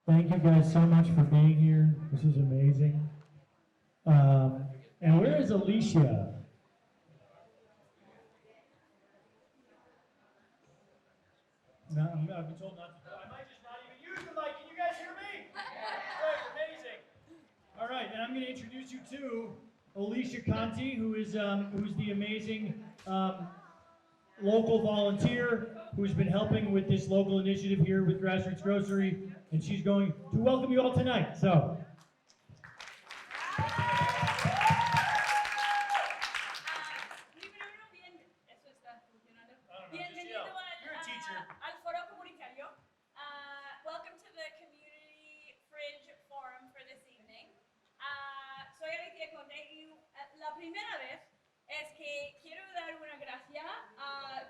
Thank you guys so much for being here. This is amazing. And where is Alicia? No, I've been told not to. I might just not even use the mic. Can you guys hear me? Great, amazing. All right, and I'm going to introduce you to Alicia Conti, who's the amazing local volunteer who's been helping with this local initiative here with Grassroots Grocery, and she's going to welcome you all tonight. So. Al foro comunitario. Welcome to the Community Fridge Forum for this evening. Soy Alicia Conte y la primera vez es que quiero dar una gracia a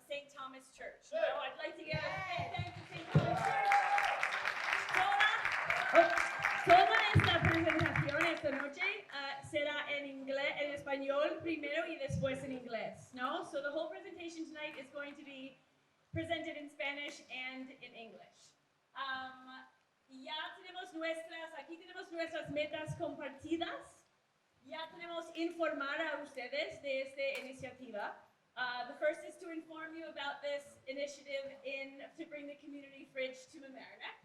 St. Thomas Church. So I'd like to give a big thank you to St. Thomas Church. Toda esta presentación esta noche será en inglés, en español primero y después en inglés, no? So the whole presentation tonight is going to be presented in Spanish and in English. Aquí tenemos nuestras metas compartidas. Ya tenemos informar a ustedes de esta iniciativa. The first is to inform you about this initiative to bring the community fridge to Mamaroneck.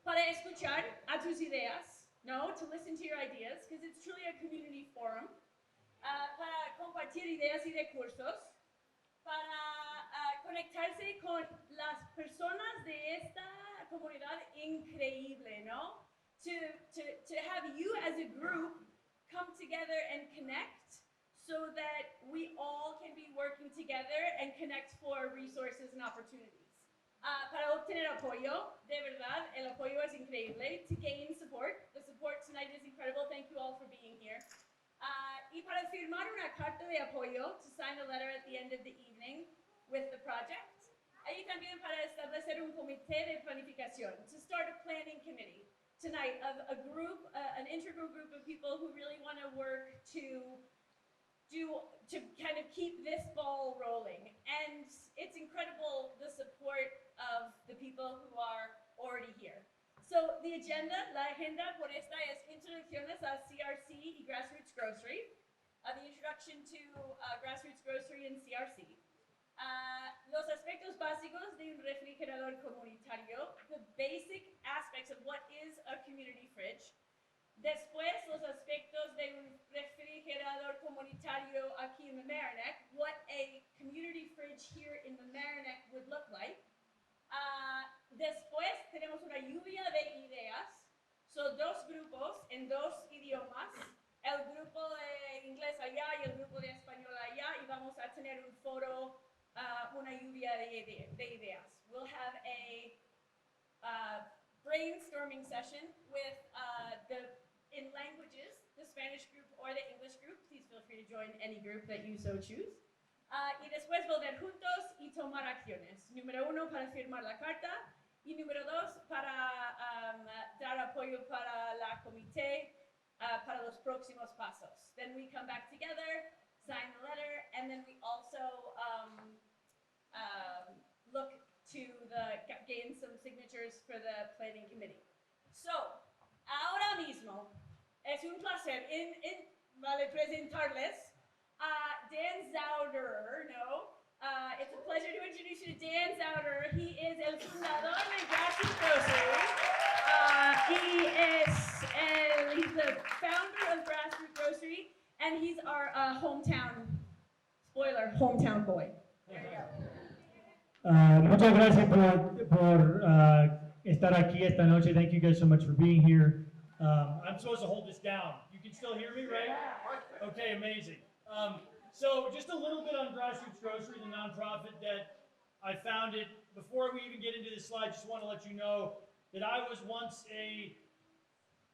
Para escuchar a tus ideas, no, to listen to your ideas, because it's truly a community forum. Para compartir ideas y recursos. Para conectarse con las personas de esta comunidad increíble, ¿no? To have you as a group come together and connect so that we all can be working together and connect for resources and opportunities. Para obtener apoyo, de verdad, el apoyo es increíble. To gain support, the support tonight is incredible. Thank you all for being here. Y para firmar una carta de apoyo, to sign a letter at the end of the evening with the project. Y también para establecer un comité de planificación, to start a planning committee tonight of a group, an integral group of people who really want to work to kind of keep this ball rolling. And it's incredible the support of the people who are already here. So the agenda, la agenda por esta es introducciones a CRC y Grassroots Grocery, the introduction to Grassroots Grocery and CRC. Los aspectos básicos de un refrigerador comunitario, the basic aspects of what is a community fridge. Después, los aspectos de un refrigerador comunitario aquí en Mamaroneck, what a community fridge here in Mamaroneck would look like. Después tenemos una lluvia de ideas, so dos grupos en dos idiomas, el grupo de inglés allá y el grupo de español allá, y vamos a tener un foro, una lluvia de ideas. We'll have a brainstorming session with in languages, the Spanish group or the English group. Please feel free to join any group that you so choose. Y después volver juntos y tomar acciones. Número 1, para firmar la carta. Y número 2, para dar apoyo para la comité, para los próximos pasos. Then we come back together, sign the letter, and then we also look to gain some signatures for the planning committee. So, ahora mismo, es un placer vale presentarles a Dan Zauderer, no? It's a pleasure to introduce you to Dan Zauderer. He is el fundador de Grassroots Grocery. He's the founder of Grassroots Grocery, and he's our hometown boy. There you go. Muchas gracias por estar aquí esta noche. Thank you guys so much for being here. I'm supposed to hold this down. You can still hear me, right? Okay, amazing. So just a little bit on Grassroots Grocery, the nonprofit that I founded. Before we even get into this slide, just want to let you know that I was once a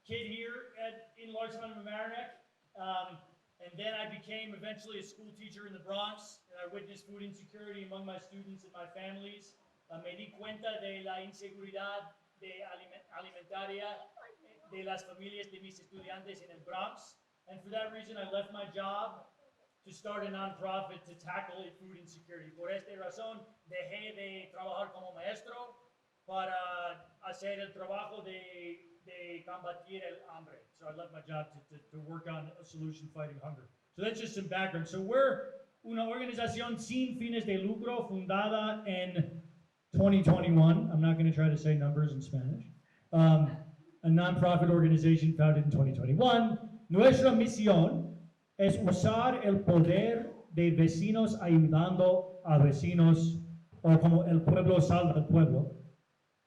kid here in Larchmont, Mamaroneck. And then I became eventually a school teacher in the Bronx, and I witnessed food insecurity among my students and my families. Me di cuenta de la inseguridad alimentaria de las familias de mis estudiantes en el Bronx. And for that reason, I left my job to start a nonprofit to tackle food insecurity. Por esta razón, dejé de trabajar como maestro para hacer el trabajo de combatir el hambre. So I left my job to work on a solution fighting hunger. So that's just some background. So we're una organización sin fines de lucro fundada en 2021. I'm not going to try to say numbers in Spanish. A nonprofit organization founded in 2021. Nuestra misión es usar el poder de vecinos ayudando a vecinos, o como el pueblo salva al pueblo,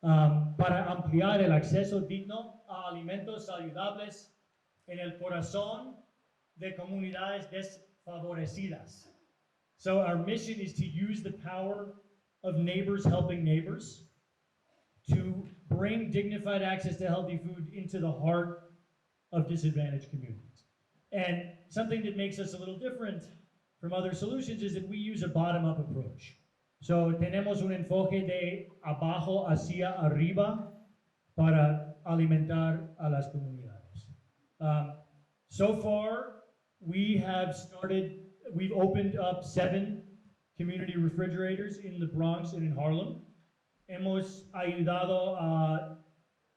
para ampliar el acceso digno a alimentos saludables en el corazón de comunidades desfavorecidas. So our mission is to use the power of neighbors helping neighbors to bring dignified access to healthy food into the heart of disadvantaged communities. And something that makes us a little different from other solutions is that we use a bottom-up approach. So tenemos un enfoque de abajo hacia arriba para alimentar a las comunidades. So far, we've opened up 7 community refrigerators in the Bronx and in Harlem. Hemos ayudado a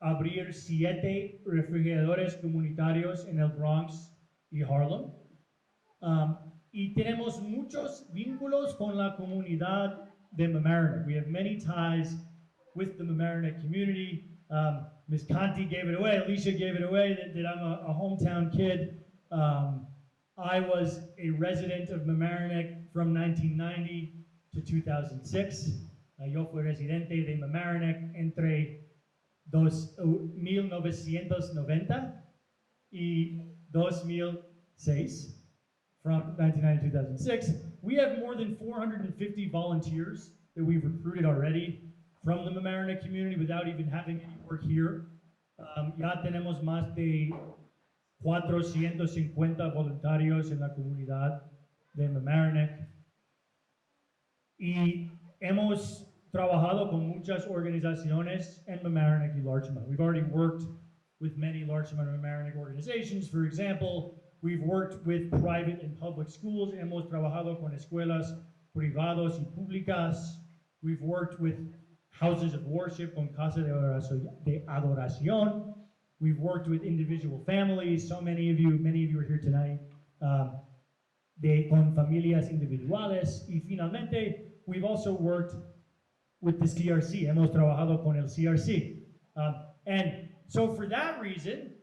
abrir 7 refrigeradores comunitarios en el Bronx y Harlem. Y tenemos muchos vínculos con la comunidad de Mamaroneck. We have many ties with the Mamaroneck community. Ms. Conti gave it away, Alicia gave it away, that I'm a hometown kid. I was a resident of Mamaroneck from 1990 to 2006. Yo fui residente de Mamaroneck entre 1990 y 2006, from 1990 to 2006. We have more than 450 volunteers that we've recruited already from the Mamaroneck community without even having any work here. Ya tenemos más de 450 voluntarios en la comunidad de Mamaroneck. Y hemos trabajado con muchas organizaciones en Mamaroneck y Larchmont. We've already worked with many Larchmont and Mamaroneck organizations. For example, we've worked with private and public schools. Hemos trabajado con escuelas privadas y públicas. We've worked with houses of worship, con casa de adoración. We've worked with individual families. So many of you are here tonight, con familias individuales. Y finalmente, we've also worked with the CRC. Hemos trabajado con el CRC. And so for that reason,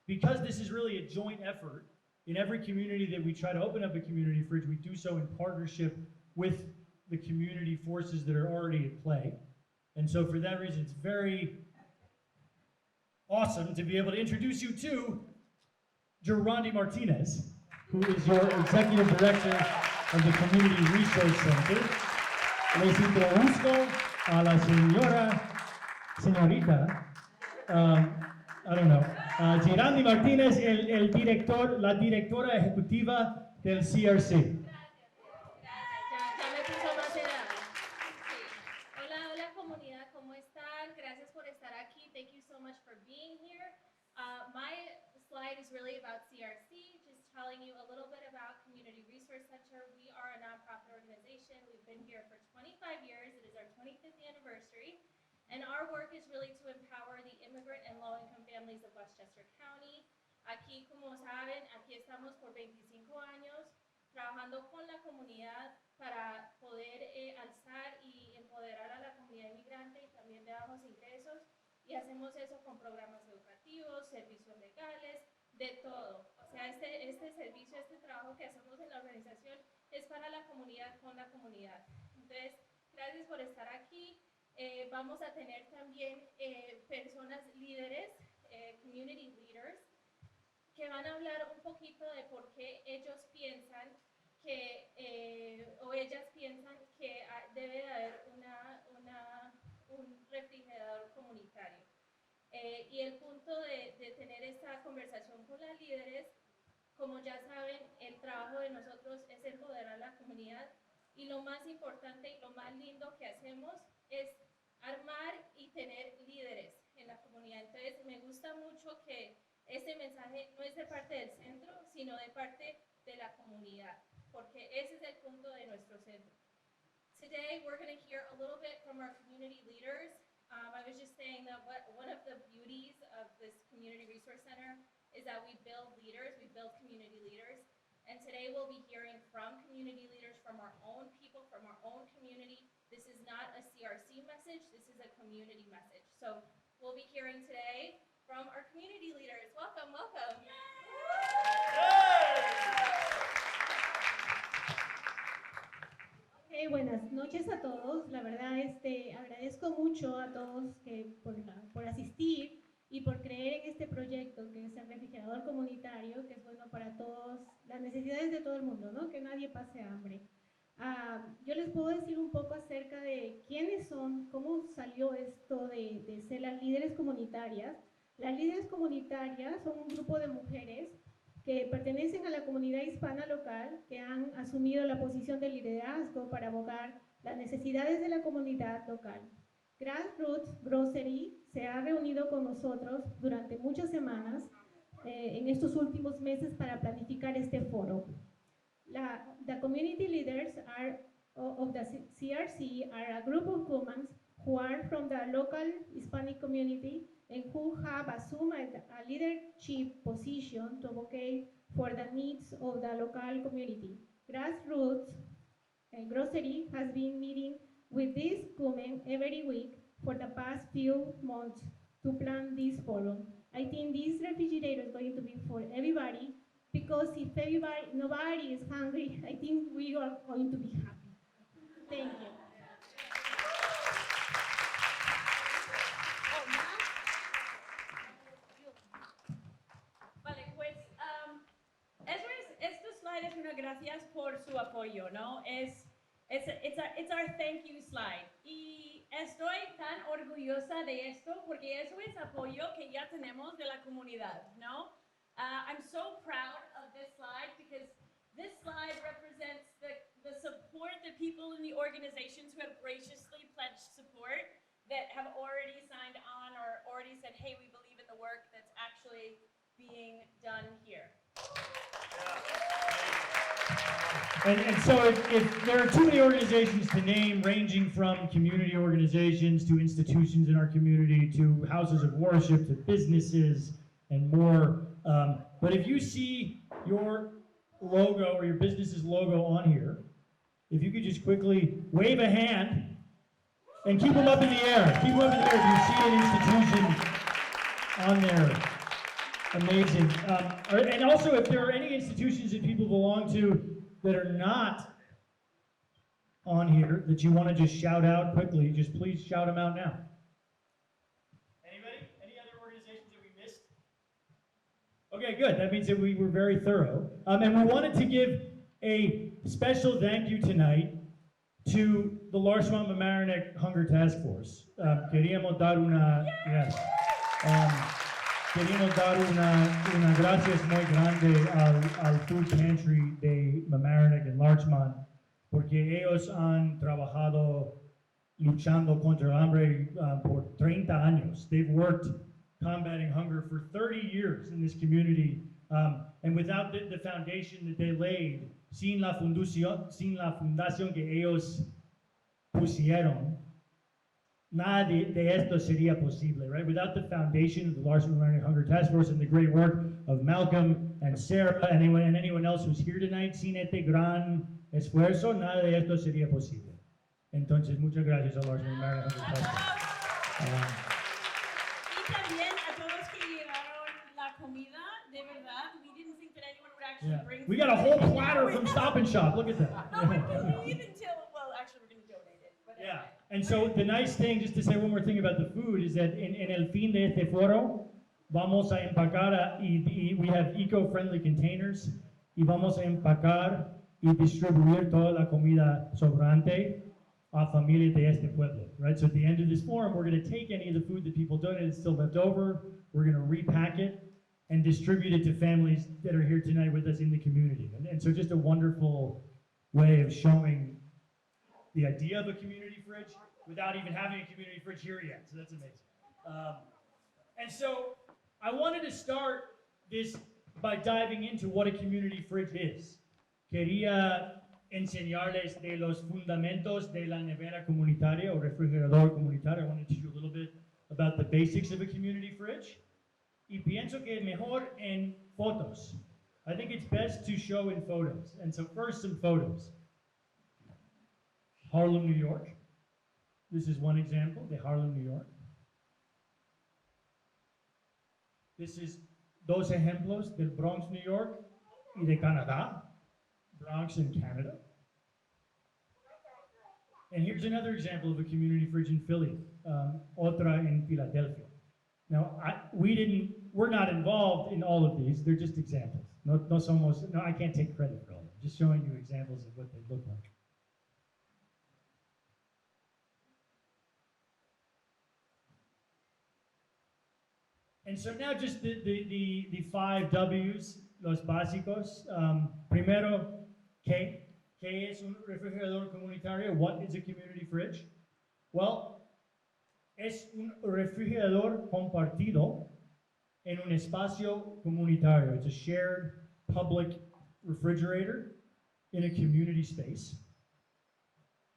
because this is really a joint effort, in every community that we try to open up a community fridge, we do so in partnership with the community forces that are already at play. And so for that reason, it's very awesome to be able to introduce you to Gerandi Martinez, who is your Executive Director of the Community Resource Center. Les introduzco a la señorita, I don't know, Gerandi Martinez, la directora ejecutiva del CRC. Ya me puso más edad. Sí. Hola comunidad, ¿cómo están? Gracias por estar aquí. Thank you so much for being here. My slide is really about CRC, just telling you a little bit about Community Resource Center. We are a nonprofit organization. We've been here for 25 years. It is our 25th anniversary. And our work is really to empower the immigrant and low-income families of Westchester County. Aquí, como saben, aquí estamos por 25 años trabajando con la comunidad para poder alzar y empoderar a la comunidad inmigrante y también de bajos ingresos. Y hacemos eso con programas educativos, servicios legales, de todo. O sea, este servicio, este trabajo que hacemos en la organización es para la comunidad, con la comunidad. Entonces, gracias por estar aquí. Vamos a tener también personas líderes, community leaders, que van a hablar un poquito de por qué ellos piensan o ellas piensan que debe de haber un refrigerador comunitario. Y el punto de tener esta conversación con las líderes, como ya saben, el trabajo de nosotros es empoderar a la comunidad y lo más importante y lo más lindo que hacemos es armar y tener líderes en la comunidad. Entonces me gusta mucho que este mensaje no es de parte del centro, sino de parte de la comunidad, porque ese es el punto de nuestro centro. Today we're going to hear a little bit from our community leaders. I'm was just saying that one of the beauties of this Community Resource Center is that we build leaders, we build community leaders. And today we'll be hearing from community leaders, from our own people, from our own community. This is not a CRC message, this is a community message. So we'll be hearing today from our community leaders. Welcome, welcome. Buenas noches a todos. La verdad, agradezco mucho a todos por asistir y por creer en este proyecto que es el refrigerador comunitario, que es bueno para todos, las necesidades de todo el mundo, ¿no? Que nadie pase hambre. Yo les puedo decir un poco acerca de quiénes son, cómo salió esto de ser las líderes comunitarias. Las líderes comunitarias son un grupo de mujeres que pertenecen a la comunidad hispana local, que han asumido la posición de liderazgo para abogar las necesidades de la comunidad local. Grassroots Grocery se ha reunido con nosotros durante muchas semanas en estos últimos meses para planificar este foro. The community leaders of the CRC are a group of women who are from the local Hispanic community and who have assumed a leadership position to advocate for the needs of the local community. Grassroots Grocery has been meeting with these women every week for the past few months to plan this forum. I think this refrigerator is going to be for everybody, because if nobody is hungry, I think we are going to be happy. Thank you. Estos slides es una gracias por su apoyo, ¿no? It's our thank you slide. Y estoy tan orgullosa de esto porque eso es apoyo que ya tenemos de la comunidad, ¿no? I'm so proud of this slide because this slide represents the support that people in the organizations who have graciously pledged support, that have already signed on or already said, hey, we believe in the work that's actually being done here. And so if there are too many organizations to name, ranging from community organizations to institutions in our community to houses of worship to businesses and more, but if you see your logo or your business's logo on here, if you could just quickly wave a hand and keep them up in the air. Keep them up in the air if you see an institution on there. Amazing. And also, if there are any institutions that people belong to that are not on here that you want to just shout out quickly, just please shout them out now. Anybody? Any other organizations that we missed? Okay, good. That means that we were very thorough. And we wanted to give a special thank you tonight to the Larchmont Mamaroneck Hunger Task Force. Queríamos dar una gracias muy grande al Food Pantry de Mamaroneck en Larchmont, porque ellos han trabajado luchando contra el hambre por 30 años. They've worked combating hunger for 30 years in this community, and without the foundation that they laid, sin la fundación que ellos pusieron, nada de esto sería posible, right? Without the foundation of the Larchmont Mamaroneck Hunger Task Force and the great work of Malcolm and Sarah and anyone else who's here tonight, sin este gran esfuerzo, nada de esto sería posible. Entonces, muchas gracias a Larchmont Mamaroneck Hunger Task Force. Y también a todos que llevaron la comida, de verdad. We didn't think that anyone would actually bring We got a whole platter from Stop and Shop. Look at that. No, we didn't leave until, well, actually, we're going to donate it. But Yeah. anyway. And so the nice thing, just to say one more thing about the food, is that en el fin de este foro, vamos a empacar, y we have eco-friendly containers, y vamos a empacar y distribuir toda la comida sobrante a familias de este pueblo, right? So at the end of this forum, we're going to take any of the food that people donated still left over, we're going to repack it, and distribute it to families that are here tonight with us in the community. And so just a wonderful way of showing the idea of a community fridge without even having a community fridge here yet. So that's amazing. And so I wanted to start this by diving into what a community fridge is. Quería enseñarles de los fundamentos de la nevera comunitaria o refrigerador comunitario. I want to teach you a little bit about the basics of a community fridge. Y pienso que mejor en fotos. I think it's best to show in photos. And so first, some photos. Harlem, New York. This is one example, de Harlem, New York. This is dos ejemplos del Bronx, New York, y de Canadá, Bronx in Canada. And here's another example of a community fridge in Philly, otra en Philadelphia. Now, we're not involved in all of these, they're just examples. No, I can't take credit for all of them, just showing you examples of what they look like. And so now just the 5 W's, los básicos. Primero, ¿qué es un refrigerador comunitario? What is a community fridge? Well, es un refrigerador compartido en un espacio comunitario. It's a shared public refrigerator in a community space.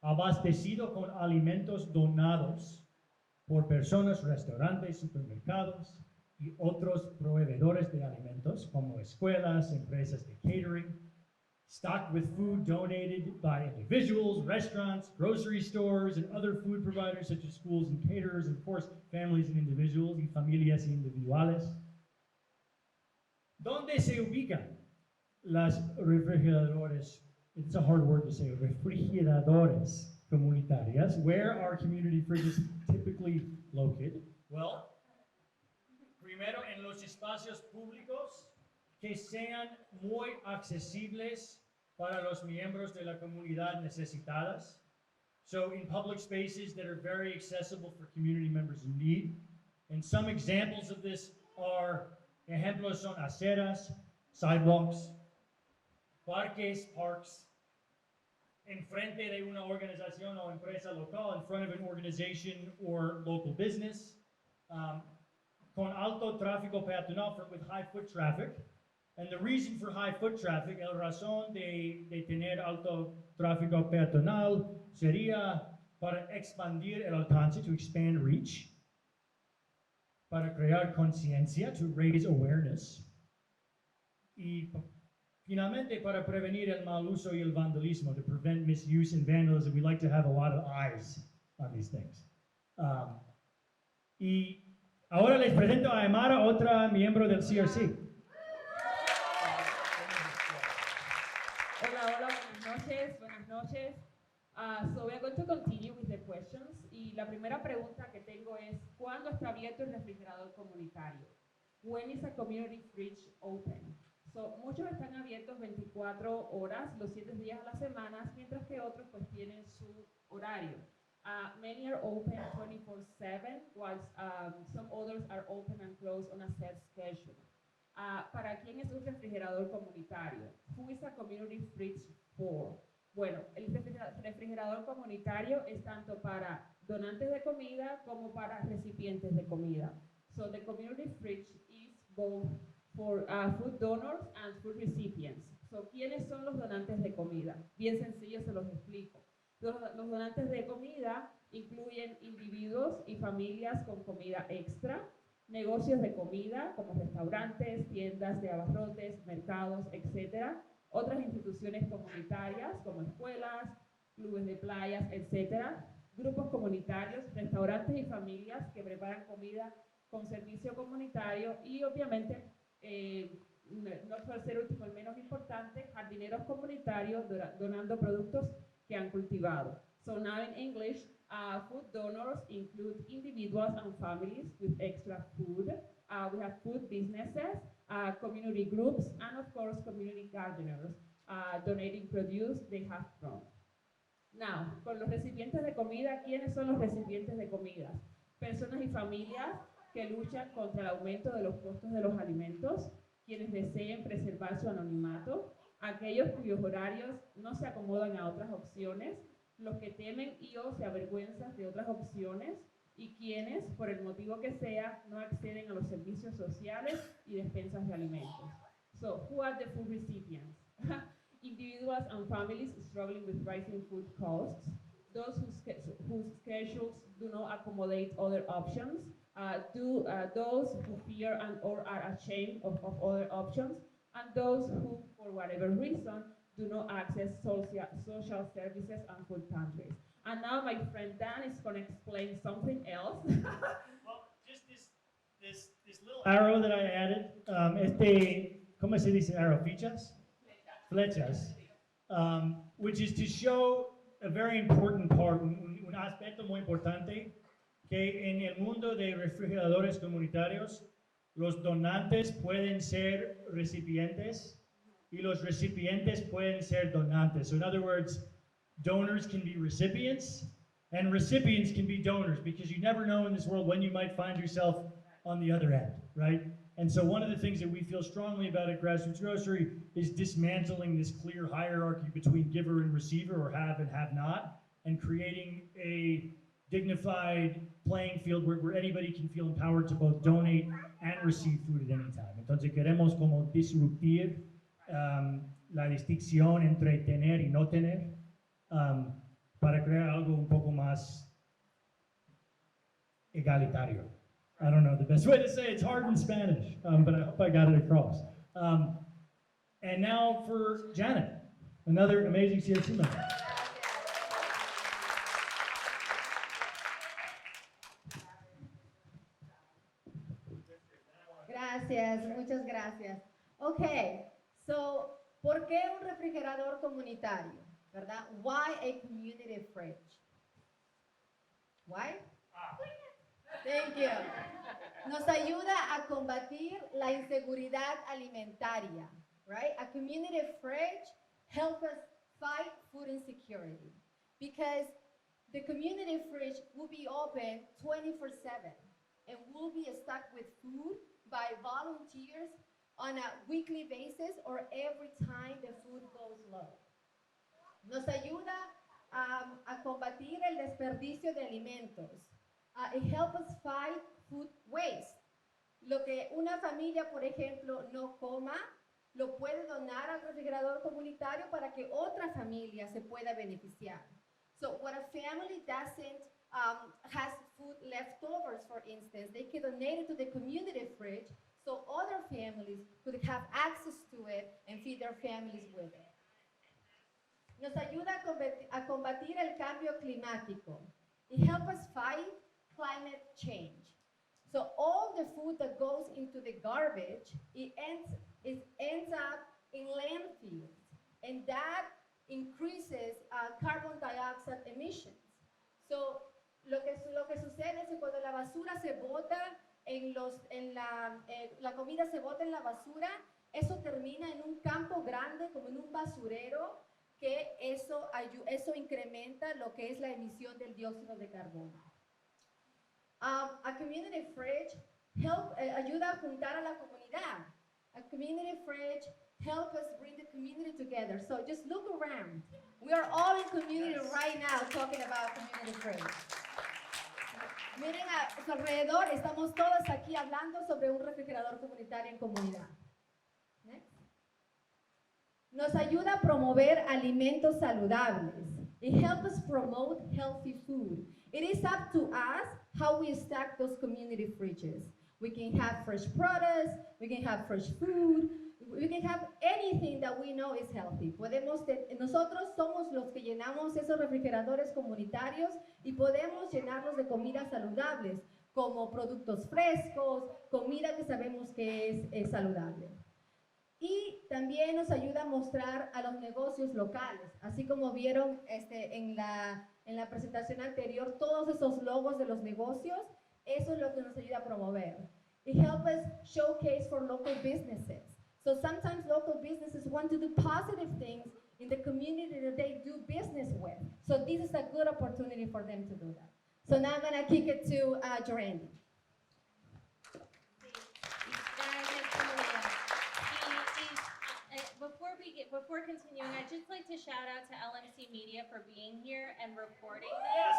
Abastecido con alimentos donados por personas, restaurantes, supermercados y otros proveedores de alimentos como escuelas, empresas de catering, stocked with food donated by individuals, restaurants, grocery stores, and other food providers such as schools and caterers, and of course, families and individuals y familias individuales. ¿Dónde se ubican las refrigeradores? It's a hard word to say, refrigeradores comunitarias. Where are community fridges typically located? Well, primero en los espacios públicos que sean muy accesibles para los miembros de la comunidad necesitadas. So in public spaces that are very accessible for community members in need. And some examples of this are, ejemplos son aceras, sidewalks, parques, parks, enfrente de una organización o empresa local, in front of an organization or local business, con alto tráfico peatonal, with high foot traffic. And the reason for high foot traffic, el razón de tener alto tráfico peatonal sería para expandir el alcance, to expand reach, para crear conciencia, to raise awareness, y finalmente para prevenir el mal uso y el vandalismo, to prevent misuse and vandalism. We like to have a lot of eyes on these things. Y ahora les presento a Emara, otra miembro del CRC. Hola, buenas noches. So we are going to continue with the questions. Y la primera pregunta que tengo es, ¿cuándo está abierto el refrigerador comunitario? When is a community fridge open? So, muchos están abiertos 24 horas, los 7 días a la semana, mientras que otros pues tienen su horario. Many are open 24/7, whilst some others are open and closed on a set schedule. ¿Para quién es un refrigerador comunitario? Who is a community fridge for? Bueno, el refrigerador comunitario es tanto para donantes de comida como para recipientes de comida. So the community fridge is both for food donors and food recipients. So, ¿quiénes son los donantes de comida? Bien sencillo, se los explico. Los donantes de comida incluyen individuos y familias con comida extra, negocios de comida como restaurantes, tiendas de abarrotes, mercados, etc. Otras instituciones comunitarias como escuelas, clubes de playas, etc. Grupos comunitarios, restaurantes y familias que preparan comida con servicio comunitario y obviamente, no por ser último el menos importante, jardineros comunitarios donando productos que han cultivado. So now in English, food donors include individuals and families with extra food. We have food businesses, community groups, and of course community gardeners donating produce they have grown. Now, con los recipientes de comida, ¿quiénes son los recipientes de comida? Personas y familias que luchan contra el aumento de los costos de los alimentos, quienes deseen preservar su anonimato, aquellos cuyos horarios no se acomodan a otras opciones, los que temen y o se avergüenzan de otras opciones y quienes, por el motivo que sea, no acceden a los servicios sociales y despensas de alimentos. So, who are the food recipients? Individuals and families struggling with rising food costs, those whose schedules do not accommodate other options, do those who fear and or are ashamed of other options, and those who, for whatever reason, do not access social services and food pantries. And now my friend Dan is going to explain something else. Well, just this little arrow that I added, ¿cómo se dice arrow? Fichas? Flechas. Which is to show a very important part, un aspecto muy importante, que en el mundo de refrigeradores comunitarios, los donantes pueden ser recipientes y los recipientes pueden ser donantes. So in other words, donors can be recipients and recipients can be donors, because you never know in this world when you might find yourself on the other end, right? And so one of the things that we feel strongly about at Grassroots Grocery is dismantling this clear hierarchy between giver and receiver, or have and have not, and creating a dignified playing field where anybody can feel empowered to both donate and receive food at any time. Entonces queremos como disruptir la distinción entre tener y no tener, para crear algo un poco más egalitario. I don't know the best way to say it. It's hard in Spanish, but I hope I got it across. And now for Janet, another amazing CRC member. Gracias, muchas gracias. Okay, so, ¿por qué un refrigerador comunitario? ¿Verdad? Why a community fridge? Why? Thank you. Nos ayuda a combatir la inseguridad alimentaria, right? A community fridge helps us fight food insecurity, because the community fridge will be open 24/7 and will be stocked with food by volunteers on a weekly basis or every time the food goes low. Nos ayuda a combatir el desperdicio de alimentos. It helps us fight food waste. Lo que una familia, por ejemplo, no coma, lo puede donar al refrigerador comunitario para que otra familia se pueda beneficiar. So what a family doesn't has food leftovers, for instance, they can donate it to the community fridge so other families could have access to it and feed their families with it. Nos ayuda a combatir el cambio climático. It helps us fight climate change. So all the food that goes into the garbage, it ends up in landfills, and that increases carbon dioxide emissions. So lo que sucede es que cuando la basura se bota la comida se bota en la basura, eso termina en un campo grande, como en un basurero, que eso incrementa lo que es la emisión del dióxido de carbono. A community fridge ayuda a juntar a la comunidad. A community fridge helps us bring the community together. So just look around. We are all in community right now talking about community fridge. Miren a su alrededor, estamos todos aquí hablando sobre un refrigerador comunitario en comunidad. Next. Nos ayuda a promover alimentos saludables. It helps us promote healthy food. It is up to us how we stack those community fridges. We can have fresh produce, we can have fresh food, we can have anything that we know is healthy. Nosotros somos los que llenamos esos refrigeradores comunitarios y podemos llenarlos de comidas saludables, como productos frescos, comida que sabemos que es saludable. Y también nos ayuda a mostrar a los negocios locales, así como vieron en la presentación anterior, todos esos logos de los negocios, eso es lo que nos ayuda a promover. It helps us showcase for local businesses. So sometimes local businesses want to do positive things in the community that they do business with. So this is a good opportunity for them to do that. So now I'm going to kick it to Jorandi. Before continuing, I'd just like to shout out to LMC Media for being here and reporting this.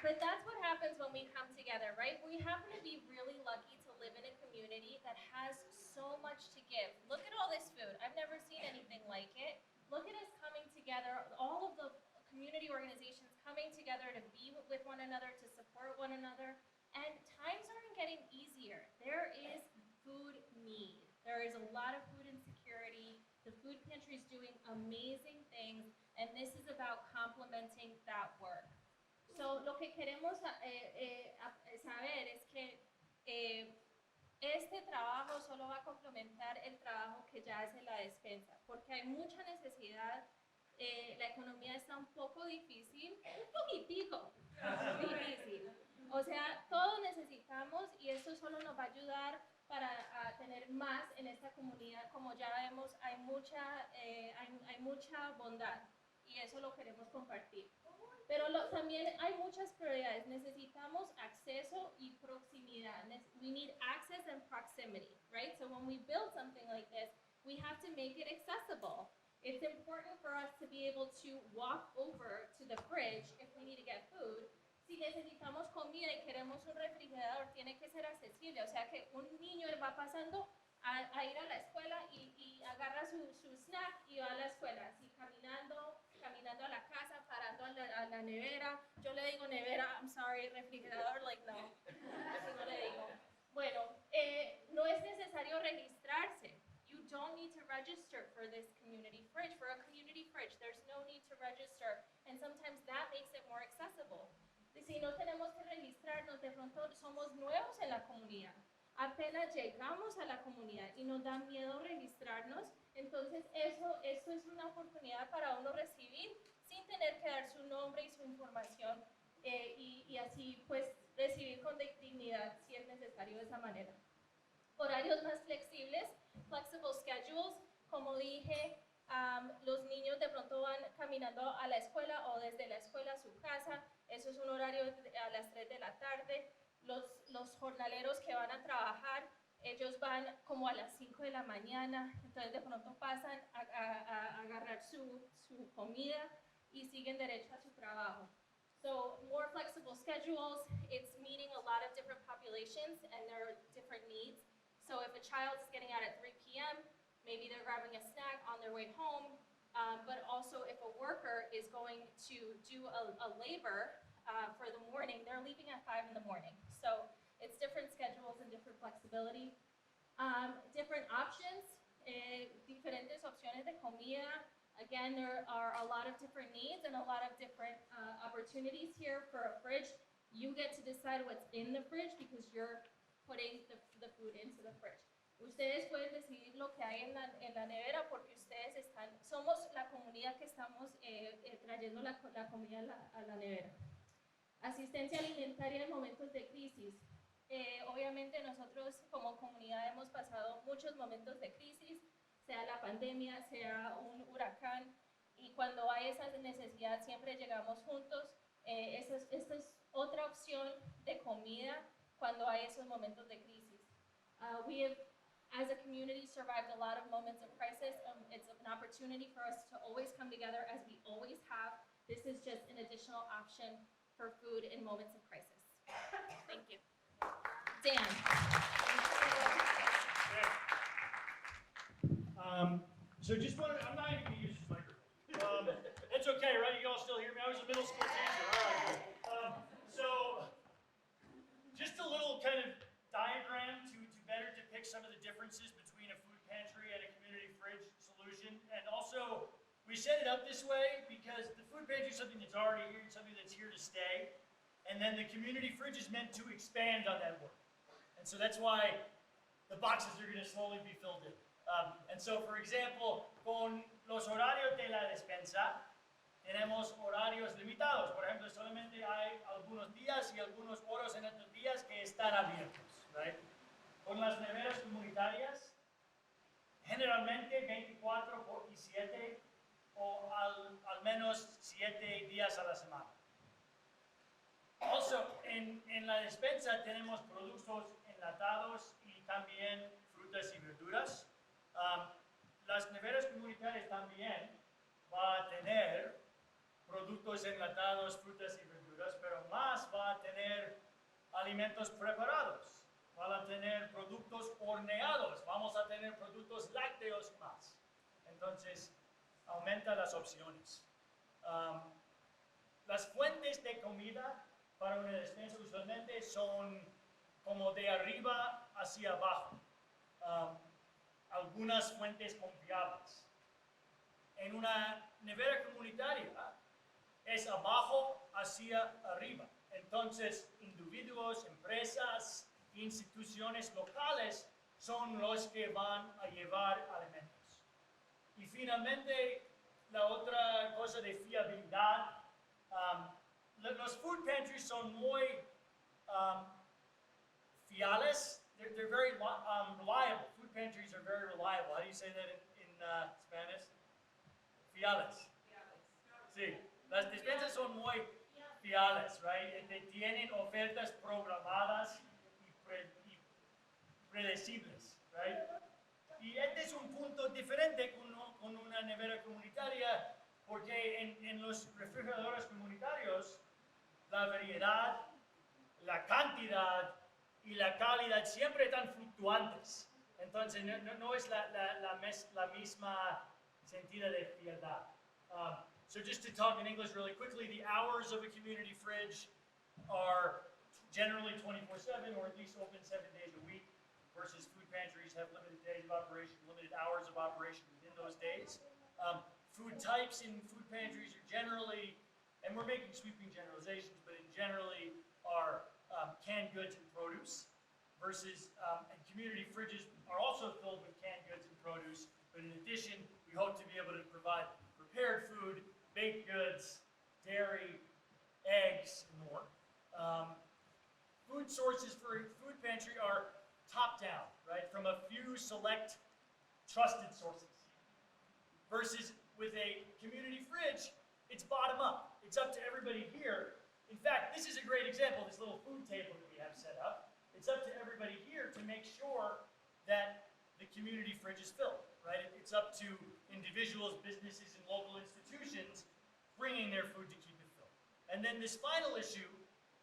But that's what happens when we come together, right? We happen to be really lucky to live in a community that has so much to give. Look at all this food. I've never seen anything like it. Look at us coming together, all of the community organizations coming together to be with one another, to support one another. And times aren't getting easier. There is food need. There is a lot of food insecurity. The food pantry is doing amazing things, and this is about complementing that work. So, lo que queremos saber es que este trabajo solo va a complementar el trabajo que ya hace la despensa, porque hay mucha necesidad. La economía está un poco difícil, un poquitico difícil. O sea, todos necesitamos y esto solo nos va a ayudar para tener más en esta comunidad. Como ya vemos, hay mucha bondad y eso lo queremos compartir. Pero también hay muchas prioridades. Necesitamos acceso y proximidad. We need access and proximity, right? So when we build something like this, we have to make it accessible. It's important for us to be able to walk over to the fridge if we need to get food. Si necesitamos comida y queremos un refrigerador, tiene que ser accesible. O sea que un niño va pasando a ir a la escuela y agarra su snack y va a la escuela. Así caminando a la casa, parando a la nevera. Yo le digo nevera, I'm sorry, refrigerador, like no. Así no le digo. Bueno, no es necesario registrarse. You don't need to register for this community fridge. For a community fridge, there's no need to register. And sometimes that makes it more accessible. Si no tenemos que registrarnos, de pronto somos nuevos en la comunidad. Apenas llegamos a la comunidad y nos da miedo registrarnos, entonces esto es una oportunidad para uno recibir sin tener que dar su nombre y su información y así pues recibir con dignidad si es necesario de esa manera. Horarios más flexibles, flexible schedules, como dije, los niños de pronto van caminando a la escuela o desde la escuela a su casa, eso es un horario a las 3 de la tarde. Los jornaleros que van a trabajar, ellos van como a las 5 de la mañana, entonces de pronto pasan a agarrar su comida y siguen derecho a su trabajo. So more flexible schedules, it's meeting a lot of different populations and there are different needs. So if a child is getting out at 3 p.m., maybe they're grabbing a snack on their way home, but also if a worker is going to do a labor for the morning, they're leaving at 5 in the morning. So it's different schedules and different flexibility. Different options, diferentes opciones de comida. Again, there are a lot of different needs and a lot of different opportunities here for a fridge. You get to decide what's in the fridge because you're putting the food into the fridge. Ustedes pueden decidir lo que hay en la nevera porque ustedes somos la comunidad que estamos trayendo la comida a la nevera. Asistencia alimentaria en momentos de crisis. Obviamente nosotros como comunidad hemos pasado muchos momentos de crisis, sea la pandemia, sea un huracán, y cuando hay esa necesidad siempre llegamos juntos. Esta es otra opción de comida cuando hay esos momentos de crisis. We have, as a community, survived a lot of moments of crisis. It's an opportunity for us to always come together as we always have. This is just an additional option for food in moments of crisis. Thank you. Dan. So just wanted, I'm not even going to use this microphone. That's okay, right? You all still hear me? I was a middle school teacher. All right. So just a little kind of diagram to better depict some of the differences between a food pantry and a community fridge solution. And also, we set it up this way because the food pantry is something that's already here, something that's here to stay. And then the community fridge is meant to expand on that work. And so that's why the boxes are going to slowly be filled in. And so, for example, con los horarios de la despensa, tenemos horarios limitados. Por ejemplo, solamente hay algunos días y algunos horas en estos días que están abiertos, right? Con las neveras comunitarias, generalmente 24/7 o al menos 7 días a la semana. Also, en la despensa tenemos productos enlatados y también frutas y verduras. Las neveras comunitarias también va a tener productos enlatados, frutas y verduras, pero más va a tener alimentos preparados, van a tener productos horneados, vamos a tener productos lácteos más. Entonces, aumenta las opciones. las fuentes de comida para una despensa usualmente son como de arriba hacia abajo. Algunas fuentes confiables. En una nevera comunitaria es abajo hacia arriba. Entonces, individuos, empresas, instituciones locales son los que van a llevar alimentos. Y finalmente, la otra cosa de fiabilidad, los food pantries son muy fiables. They're very reliable. Food pantries are very reliable. How do you say that in Spanish? Fiables. Sí, las despensas son muy fiables, right? Tienen ofertas programadas y predecibles, right? Y este es un punto diferente con una nevera comunitaria, porque en los refrigeradores comunitarios, la variedad, la cantidad y la calidad siempre están fluctuantes. Entonces, no es la misma sentido de fidelidad. So just to talk in English really quickly, the hours of a community fridge are generally 24/7 or at least open 7 days a week, versus food pantries have limited days of operation, limited hours of operation within those days. Food types in food pantries are generally, and we're making sweeping generalizations, but in generally are canned goods and produce, versus and community fridges are also filled with canned goods and produce, but in addition, we hope to be able to provide prepared food, baked goods, dairy, eggs, and more. Food sources for a food pantry are top-down, right, from a few select trusted sources, versus with a community fridge, it's bottom-up. It's up to everybody here. In fact, this is a great example, this little food table that we have set up. It's up to everybody here to make sure that the community fridge is filled, right? It's up to individuals, businesses, and local institutions bringing their food to keep it filled. And then this final issue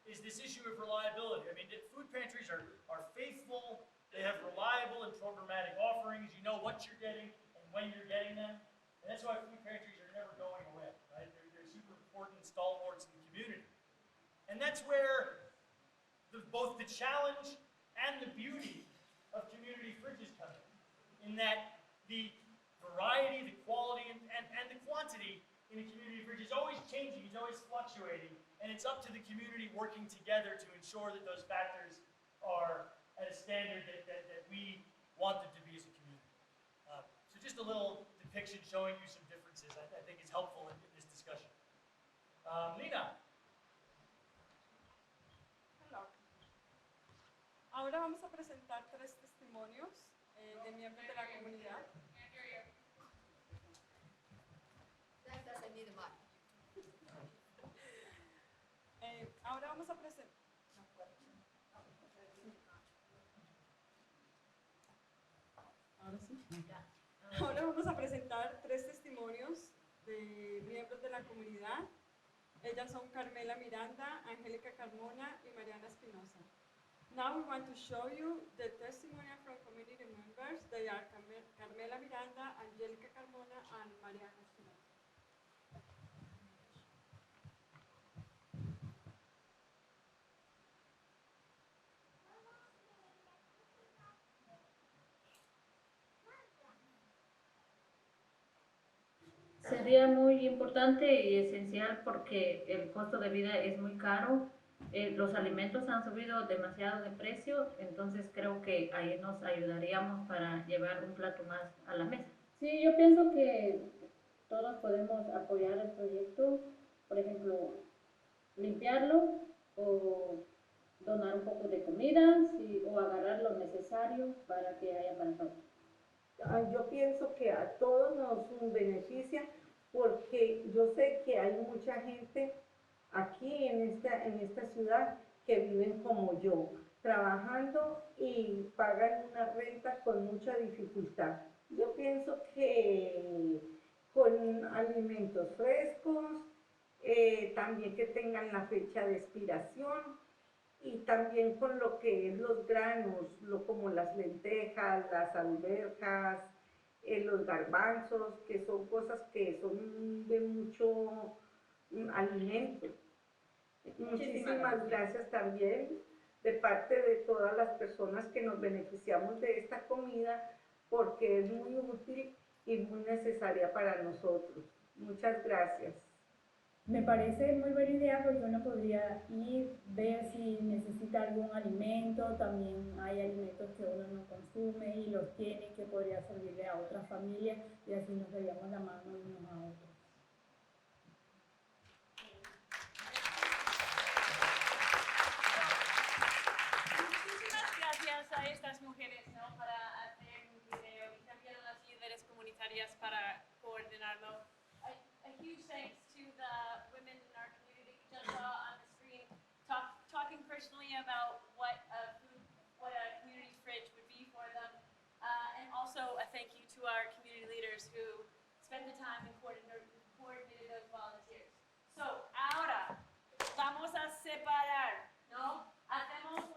is this issue of reliability. I mean, food pantries are faithful, they have reliable and programmatic offerings, you know what you're getting and when you're getting them. And that's why food pantries are never going away, right? They're super important stalwarts in the community. And that's where both the challenge and the beauty of community fridges come in that the variety, the quality, and the quantity in a community fridge is always changing, it's always fluctuating, and it's up to the community working together to ensure that those factors are at a standard that we want them to be as a community. So just a little depiction showing you some differences I think is helpful in this discussion. Lina. Hello. Ahora vamos a presentar tres testimonios de miembros de la comunidad. That doesn't need a mic. Ahora vamos a presentar. Ahora sí. Ahora vamos a presentar tres testimonios de miembros de la comunidad. Ellas son Carmela Miranda, Angélica Carmona y Mariana Espinosa. Now we want to show you the testimonial from community members. They are Carmela Miranda, Angélica Carmona, and Mariana Espinosa. Sería muy importante y esencial porque el costo de vida es muy caro, los alimentos han subido demasiado de precio, entonces creo que ahí nos ayudaríamos para llevar un plato más a la mesa. Sí, yo pienso que todos podemos apoyar el proyecto, por ejemplo, limpiarlo o donar un poco de comida o agarrar lo necesario para que haya para todos. Yo pienso que a todos nos beneficia porque yo sé que hay mucha gente aquí en esta ciudad que viven como yo, trabajando y pagan una renta con mucha dificultad. Yo pienso que con alimentos frescos, también que tengan la fecha de expiración y también con lo que es los granos, como las lentejas, las alberjas, los garbanzos, que son cosas que son de mucho alimento. Muchísimas gracias también de parte de todas las personas que nos beneficiamos de esta comida porque es muy útil y muy necesaria para nosotros. Muchas gracias. Me parece muy buena idea porque uno podría ir, ver si necesita algún alimento, también hay alimentos que uno no consume y los tiene que podría servirle a otra familia y así nos daríamos la mano unos a otros. Muchísimas gracias a estas mujeres, ¿no? Para hacer un video y también a las líderes comunitarias para coordinarlo. A huge thanks to the women in our community you just saw on the screen talking personally about what a community fridge would be for them. And also a thank you to our community leaders who spent the time and coordinated those volunteers. So, ahora vamos a separar, ¿no? Hacemos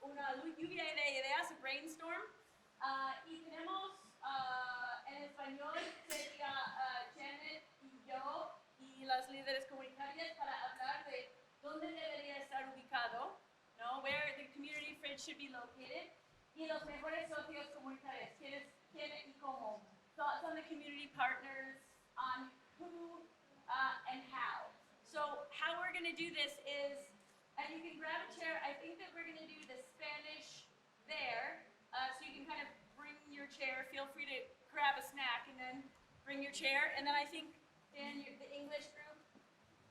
una lluvia de ideas, brainstorm, y tenemos en español sería Janet y yo y las líderes comunitarias para hablar de dónde debería estar ubicado, ¿no? Where the community fridge should be located, y los mejores socios comunitarios, quién y cómo. Thoughts on the community partners, on who and how. So how we're going to do this is, and you can grab a chair, I think that we're going to do the Spanish there, so you can kind of bring your chair, feel free to grab a snack and then bring your chair, and then I think Dan, the English group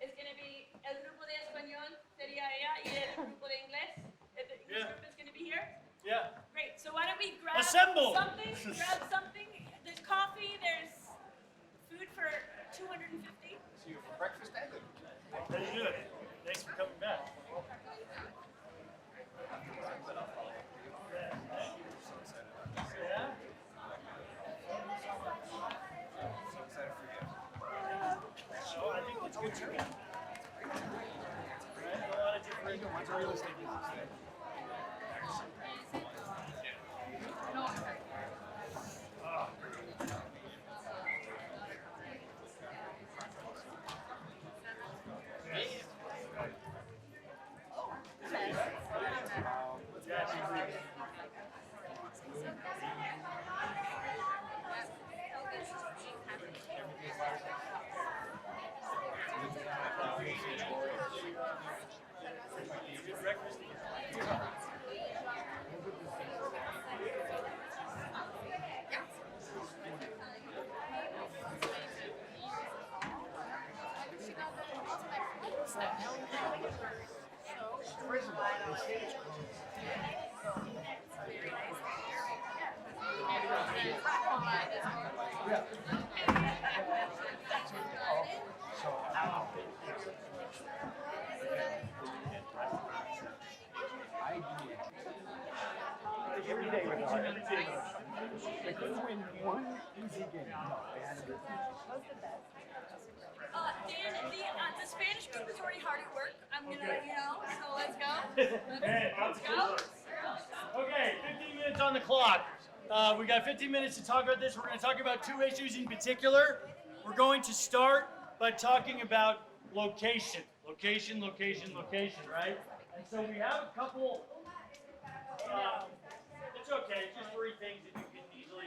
is going to be, el grupo de español sería ella, y el grupo de inglés, the English group is going to be here? Yeah. Great, so why don't we grab Assemble! something, there's coffee, there's food for 250. See you for breakfast and dinner. Very good. Thanks for coming back. Yeah? So I think it's good to right? A lot of different real estate business there. Every day with our they couldn't win one easy game. No, they had to do Dan, the Spanish group is already hard at work. I'm gonna let you know, so let's go. Let's go. Okay, 15 minutes on the clock. We got 15 minutes to talk about this. We're going to talk about two issues in particular. We're going to start by talking about location. Location, right? And so we have a couple, it's okay, it's just 3 things that you can easily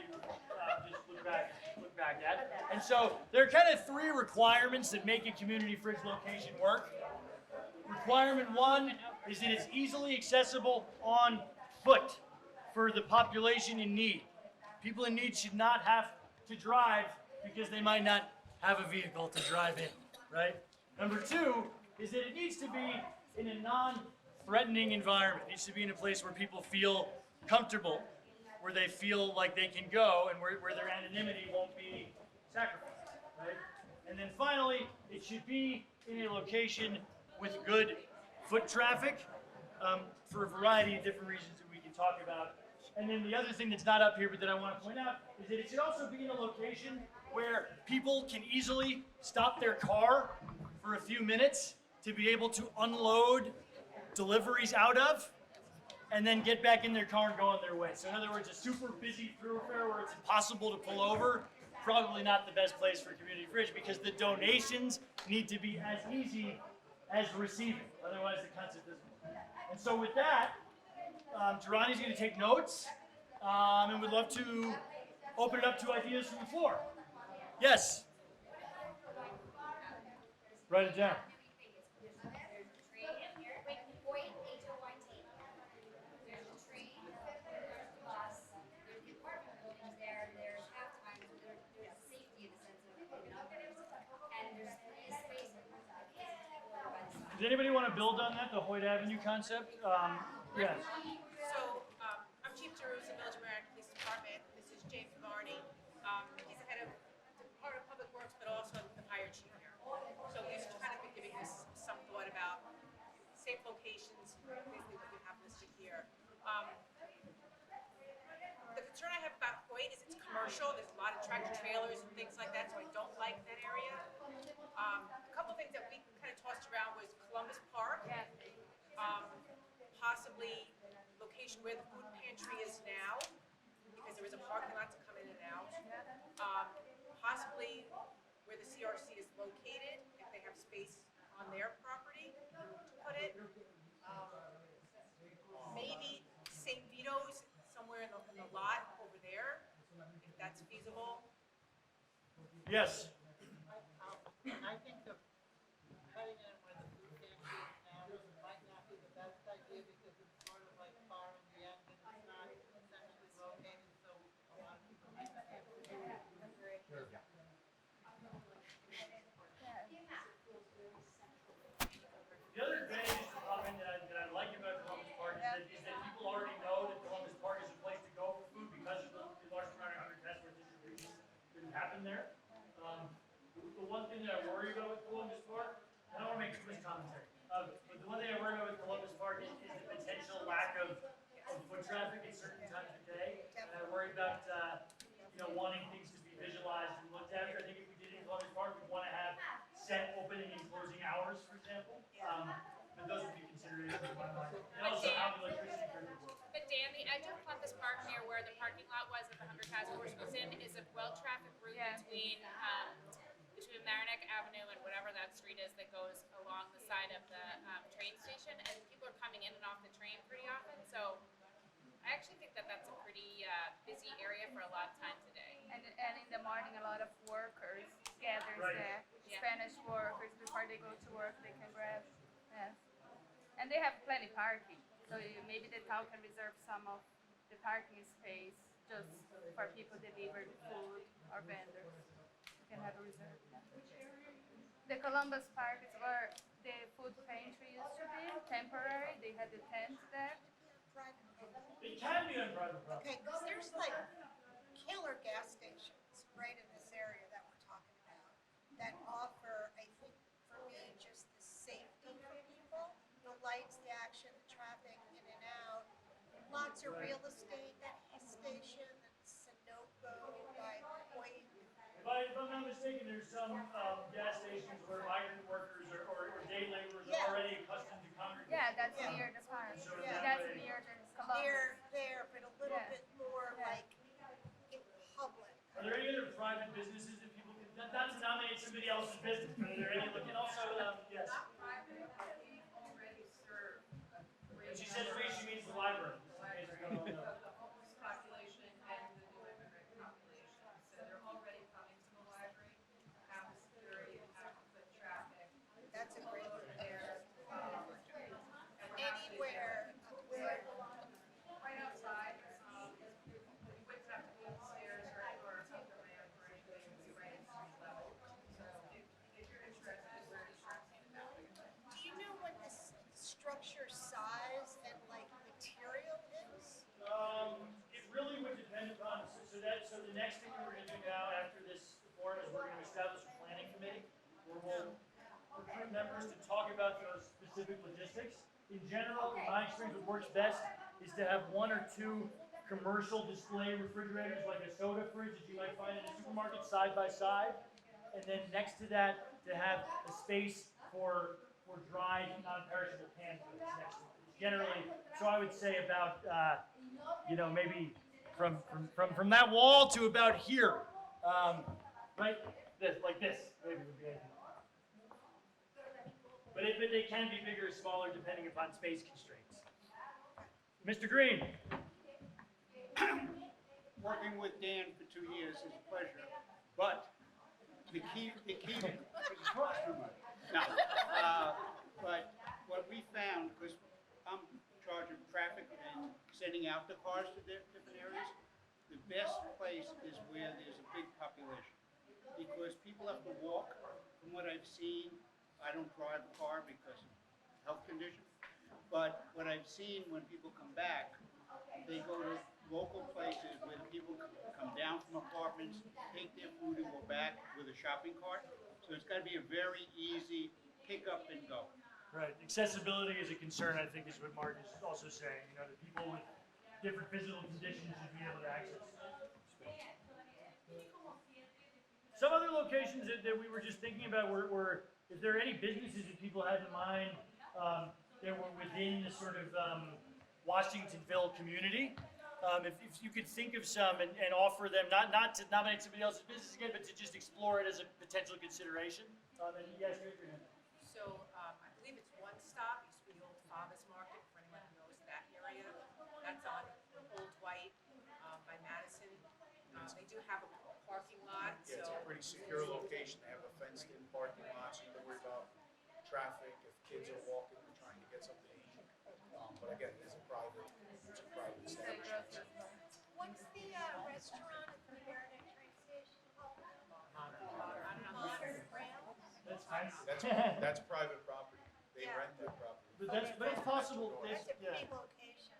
just look back at. And so there are kind of 3 requirements that make a community fridge location work. Requirement 1 is that it's easily accessible on foot for the population in need. People in need should not have to drive because they might not have a vehicle to drive in, right? Number 2 is that it needs to be in a non-threatening environment. It needs to be in a place where people feel comfortable, where they feel like they can go, and where their anonymity won't be sacrificed, right? And then finally, it should be in a location with good foot traffic for a variety of different reasons that we can talk about. And then the other thing that's not up here but that I want to point out is that it should also be in a location where people can easily stop their car for a few minutes to be able to unload deliveries out of and then get back in their car and go on their way. So in other words, a super busy thoroughfare where it's impossible to pull over, probably not the best place for a community fridge because the donations need to be as easy as receiving. Otherwise, the concept doesn't work. And so with that, Jirani's going to take notes, and we'd love to open it up to ideas from the floor. Yes? Write it down. Does anybody want to build on that, the Hoyt Avenue concept? Yes. So, I'm Chief Jerusalem, Village American Police Department. This is James Varney. He's the head of Department of Public Works, but also the fire chief here. So he's kind of been giving us some thought about safe locations, basically what we have listed here. The concern I have about Hoyt is it's commercial. There's a lot of tractor trailers and things like that, so I don't like that area. A couple of things that we kind of tossed around was Columbus Park. Possibly location where the food pantry is now, because there is a parking lot to come in and out. Possibly where the CRC is located, if they have space on their property to put it. Maybe St. Vito's somewhere in the lot over there, if that's feasible. Yes. I think the cutting in where the food pantry is now might not be the best idea because it's sort of like far in the end and it's not centrally located, so a lot of people might not be able to do it. Sure. The other advantage to comment that I like about Columbus Park is that people already know that Columbus Park is a place to go for food because of the large amount of transport distribution that happen there. The one thing that I worry about with Columbus Park, I don't want to make too much commentary, but the one thing I worry about with Columbus Park is the potential lack of foot traffic at certain times of day. And I worry about wanting things to be visualized and looked at. I think if we did it in Columbus Park, we'd want to have set opening and closing hours, for example. But those would be considerations. And also how the electricity grid would work. But Dan, the edge of Columbus Park near where the parking lot was that the Hunger Task Force was in is a well-trafficked route between Marinac Avenue and whatever that street is that goes along the side of the train station, and people are coming in and off the train pretty often. So I actually think that that's a pretty busy area for a lot of times a day. And in the morning, a lot of workers gather there. Yeah. Spanish workers, before they go to work, they can grab. Yes. And they have plenty parking. So maybe the town can reserve some of the parking space just for people delivering food or vendors. You can have a reserve. The Columbus Park is where the food pantry used to be, temporary. They had the tents there. It can be on private property. Okay, because there's like killer gas stations right in this area that we're talking about that offer, I think, for me, just the safety for people, the lights, the action, the traffic in and out. Lots of real estate, that station, and Sunoco by Hoyt. If I'm not mistaken, there's some gas stations where migrant workers or day laborers are already accustomed to congregate. Yeah, that's near the park. So That's near the Columbus. They're there, but a little bit more like in public. Are there any other private businesses that people can, not to nominate somebody else's business, but are there any looking also, yes? When she says free, she means the library. In case we don't know. Population and the new immigrant population. So they're already coming to the library, have the security, have the foot traffic. That's a great one. There. Anywhere where Right outside, you wouldn't have to go upstairs or up the ramp or anything, it would be right at street level. So if you're interested, we're interested about it. do you know what this structure size and like material is? It really would depend upon, so the next thing we're gonna do now after this forum is we're gonna establish a planning committee where we'll recruit members to talk about those specific logistics. In general, in my experience, what works best is to have one or two commercial display refrigerators, like a soda fridge that you might find in a supermarket side by side. And then next to that, to have a space for dry, non-perishable canned goods next to it. Generally, so I would say about, maybe from that wall to about here, right? Like this, maybe would be ideal. But they can be bigger or smaller depending upon space constraints. Mr. Green. Working with Dan for 2 years is a pleasure, but the key, because he talks too much. No, but what we found, because I'm in charge of traffic and sending out the cars to different areas, the best place is where there's a big population, because people have to walk. From what I've seen, I don't drive a car because of health conditions, but what I've seen when people come back, they go to local places where the people come down from apartments, take their food and go back with a shopping cart. So it's got to be a very easy pick up and go. Right. Accessibility is a concern, I think, is what Mark is also saying. You know, the people with different physical conditions should be able to access space. Some other locations that we were just thinking about were if there are any businesses that people had in mind that were within the sort of Washingtonville community. If you could think of some and offer them, not to nominate somebody else's business again, but to just explore it as a potential consideration. And yes, raise your hand. So I believe it's One Stop, used to be the old Farmers Market, for anyone who knows that area. That's on Old White by Madison. They do have a parking lot. Yeah, it's a pretty secure location. They have a fenced-in parking lot, so you don't worry about traffic. If kids are walking or trying to get something to eat. But again, it's a private establishment. What's the restaurant at the Marinette train station called? Modern Rails? That's private property. They Yeah. rent that property. But it's possible. That's a big location.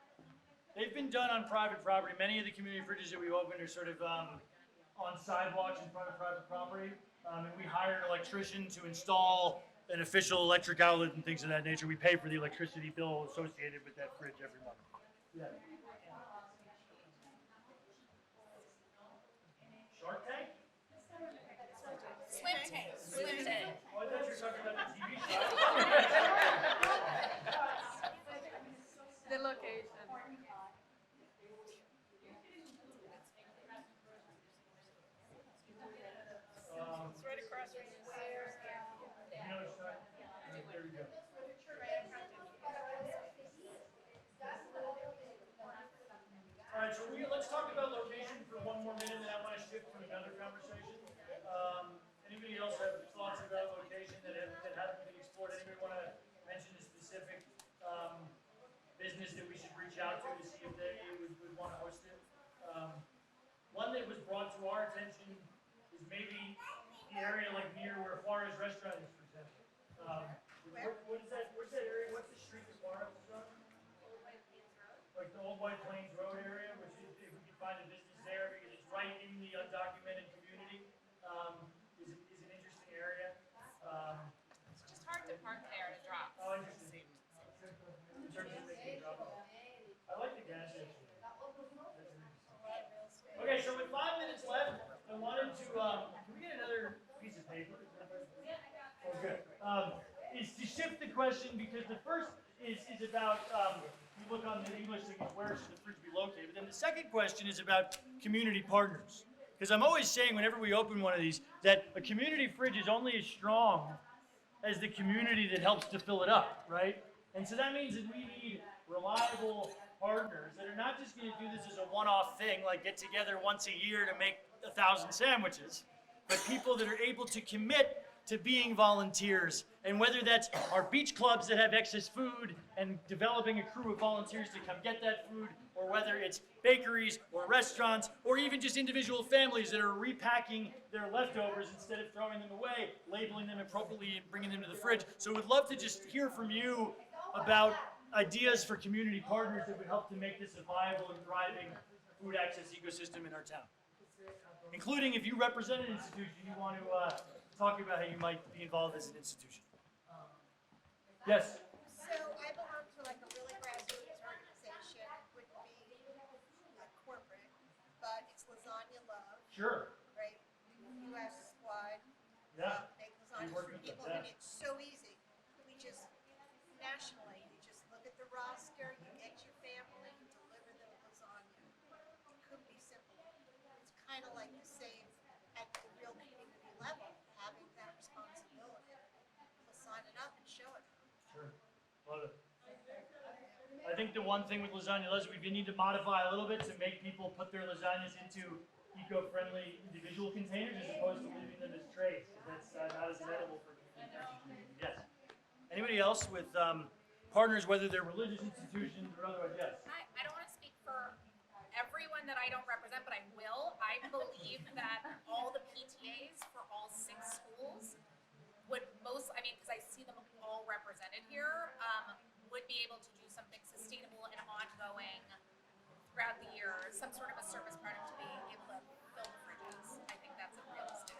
They've been done on private property. Many of the community fridges that we've opened are sort of on sidewalks in front of private property. And we hire an electrician to install an official electric outlet and things of that nature. We pay for the electricity bill associated with that fridge every month. Yeah. Shark Tank? Swim tank. Swim tank. Oh, I thought you were talking about the TV show. The location. It's right across from the Sears. There we go. All right, so let's talk about location for one more minute, and then I want to shift to another conversation. Anybody else have thoughts about location that haven't been explored? Anybody want to mention a specific business that we should reach out to see if they would want to host it? One that was brought to our attention is maybe the area like near where Juarez Restaurant is, for example. What is that? What's that area? What's the street that Juarez is on? Like the Old White Plains Road area, which is, if we can find a business there, because it's right in the undocumented community, is an interesting area. It's just hard to park there and drop. Oh, interesting. In terms of making a drop off. I like the gas station. Okay, so with 5 minutes left, I wanted to, can we get another piece of paper? Oh, good. Is to shift the question, because the first is about, you look on the English thing, where should the fridge be located? But then the second question is about community partners. Because I'm always saying whenever we open one of these, that a community fridge is only as strong as the community that helps to fill it up, right? And so that means that we need reliable partners that are not just going to do this as a one-off thing, like get together once a year to make 1,000 sandwiches, but people that are able to commit to being volunteers. And whether that's our beach clubs that have excess food and developing a crew of volunteers to come get that food, or whether it's bakeries or restaurants, or even just individual families that are repacking their leftovers instead of throwing them away, labeling them appropriately and bringing them to the fridge. So we'd love to just hear from you about ideas for community partners that would help to make this a viable and thriving food access ecosystem in our town. Including if you represent an institution, you want to talk about how you might be involved as an institution. Yes? So I belong to like a really grassroots organization. It wouldn't be a corporate, but it's Lasagna Love. Sure. Right? U.S. squad. Yeah. Make lasagnas for people, and it's so easy. We just, nationally, you just look at the roster, you get your family, you deliver them lasagna. It could be simple. It's kind of like the same at the real community level, having that responsibility. We'll sign it up and show it. Sure. Love it. I think the one thing with lasagna, Leslie, we need to modify a little bit to make people put their lasagnas into eco-friendly individual containers as opposed to leaving them as trays. That's not as edible for the community. Yes. Anybody else with partners, whether they're religious institutions or otherwise? Yes. I don't want to speak for everyone that I don't represent, but I will. I believe that all the PTAs for all 6 schools would because I see them all represented here, would be able to do something sustainable and ongoing throughout the year, some sort of a service product to be able to fill the fridges. I think that's a realistic.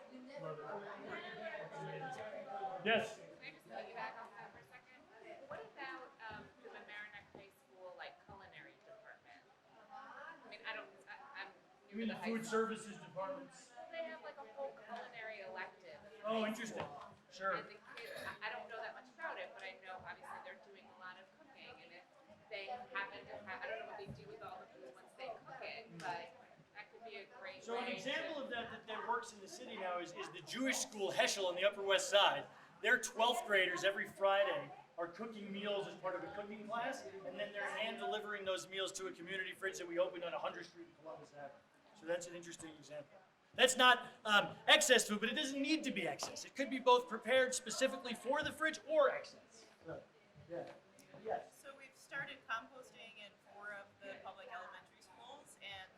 Yes. Can I just piggyback off that for a second? What about the Mamaroneck High School culinary department? I mean, I'm You new mean to the food high school. services departments? They have a whole culinary elective. Oh, interesting. Sure. And the kids, I don't know that much about it, but I know obviously they're doing a lot of cooking, and if they happen to have, I don't know what they do with all the food once they cook it, but that could be a great So an way example to, of that works in the city now is the Jewish school Heschel on the Upper West Side. Their 12th graders every Friday are cooking meals as part of a cooking class, and then they're hand delivering those meals to a community fridge that we opened on 100th Street in Columbus Avenue. So that's an interesting example. That's not excess food, but it doesn't need to be excess. It could be both prepared specifically for the fridge or excess. So, yeah. Yes. So we've started composting in 4 of the public elementary schools, and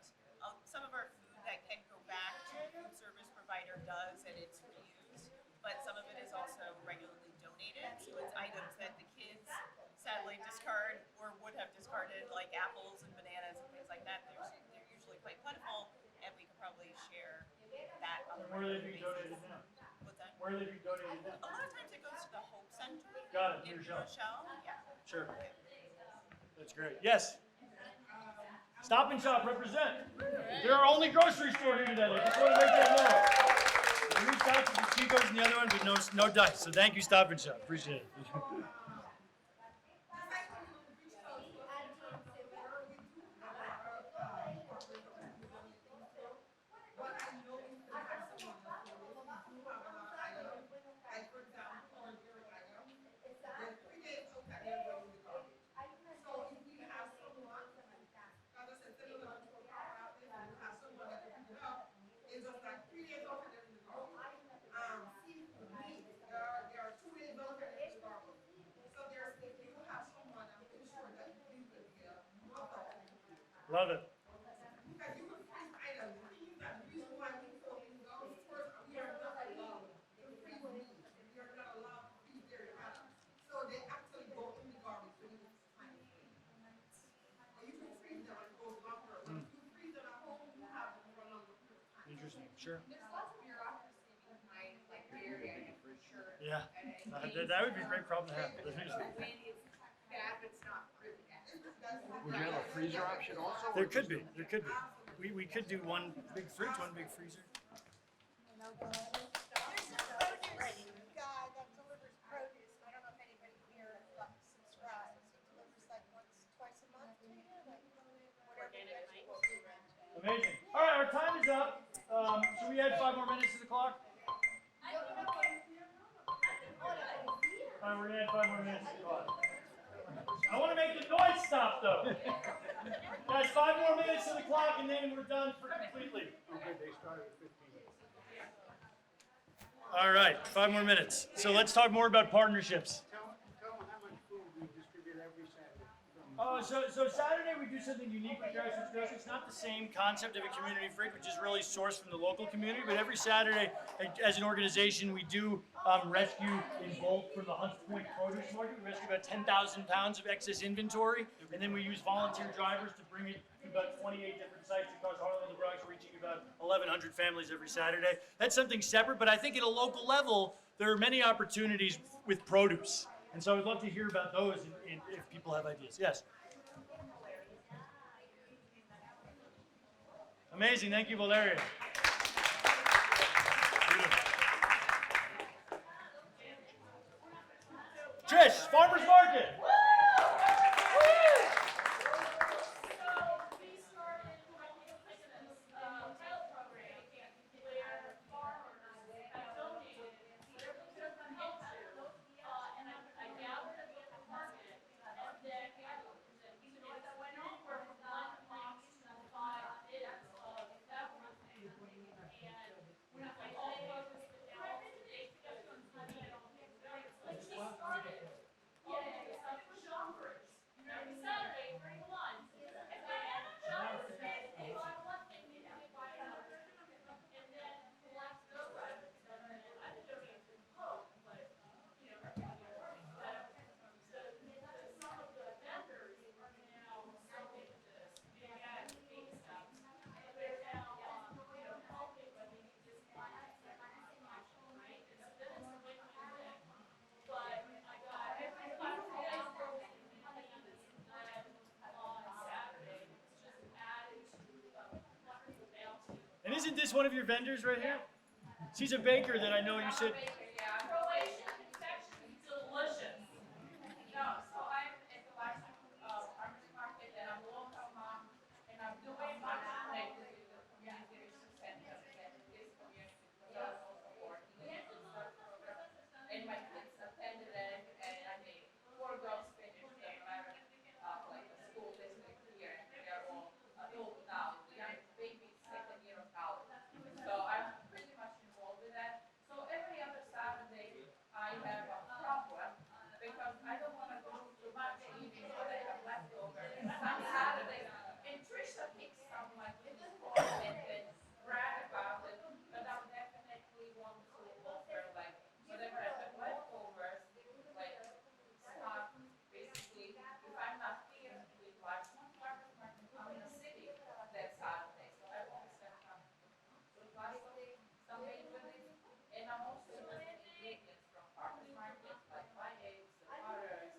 some of our food that can go back to the food service provider does, and it's reused, but some of it is also regularly donated, so it's items that the kids sadly discard or would have discarded, like apples and bananas and things like that. They're usually quite plentiful, and we could probably share that on the Where are they regular being basis. donated now? What's that? Where are they being donated now? A lot of times it goes to the Hope Center. Got it, In New Rochelle. Rochelle, yeah. Sure. That's great. Yes. Stop and Shop, represent. They're our only grocery store here today. I just want to make that known. We reached out to the Chico's and the other one, but no dice. So thank you, Stop and Shop. Appreciate it. Love it. Interesting. Sure. There's lots of bureaucracy behind dairy for sure. Yeah. That would be a great problem to have. That's interesting. When it's bad, but it's not really bad. Would you have a freezer option also? There could be. There could be. We could do one big fridge, one big freezer. There's a produce guy that delivers produce. I don't know if anybody here subscribes. He delivers twice a month to you, whatever you guys want. Amazing. All right, our time is up. Should we add 5 more minutes to the clock? All right, we're gonna add 5 more minutes to the clock. I want to make the noise stop though. Guys, 5 more minutes to the clock, and then we're done for completely. Okay, they started at 15. All right, 5 more minutes. So let's talk more about partnerships. Tell them how much food we distribute every Saturday. So Saturday we do something unique with Dry Switch Grocery. It's not the same concept of a community fridge, which is really sourced from the local community, but every Saturday, as an organization, we do rescue in bulk from the Hunts Point produce market. We rescue about 10,000 pounds of excess inventory, and then we use volunteer drivers to bring it to about 28 different sites across Harlem and the Bronx, reaching about 1,100 families every Saturday. That's something separate, but I think at a local level, there are many opportunities with produce. And so I'd love to hear about those if people have ideas. Yes. Amazing. Thank you, Valeria. Trish, Farmers Market. Isn't this one of your vendors right here? She's a baker that I know you said. Yeah, Croatian. It's actually delicious. No, so I'm at the livestock farmers market, and I'm a local mom, and I'm doing much connected with the community center that this community does also work in the start program. And my kids attended it, and I mean, 4 girls finished the 11 like the school district here, and they're all adult now. The young baby second year of college. So I'm pretty much involved with that. So every other Saturday, I have a problem because I don't want to do too much eating what I have leftover. Some Saturdays, and Trisha picks some like little comment and brag about it, but I would definitely want to offer like whatever I have leftovers, like stuff. Basically, if I'm not here with Larchmont Farmers Market, I'm in the city that Saturday, so I always have some plastic, some made with it, and I'm also using ingredients from farmers markets like my eggs, the butters,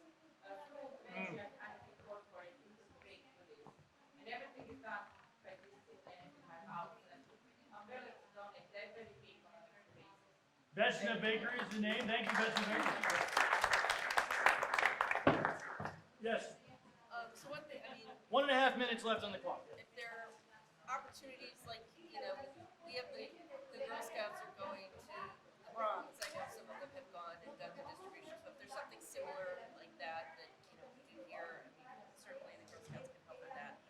fruit, veggie, I kind of incorporate into the bake with it. And everything is done by digital and in my house, and I'm willing to donate that very big on a basis. Vesna Bakery is the name. Thank you, Vesna Bakery. Yes. So one thing, I mean, 1.5 minutes left on the clock. if there are opportunities like, you know, we have the Girl Scouts are going to the Bronx. I know some of them have gone and done the distribution. So if there's something similar like that that, you know, we do here, I mean, certainly the Girl Scouts can help with that.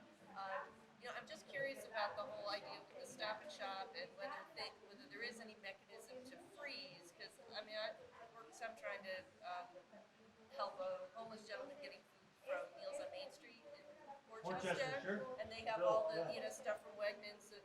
You know, I'm just curious about the whole idea with the Stop and Shop and whether there is any mechanism to freeze, because, I mean, I work some trying to help a homeless gentleman getting food from Meals on Main Street in Portchester, sure. and they have all the, you know, stuff from Wegmans and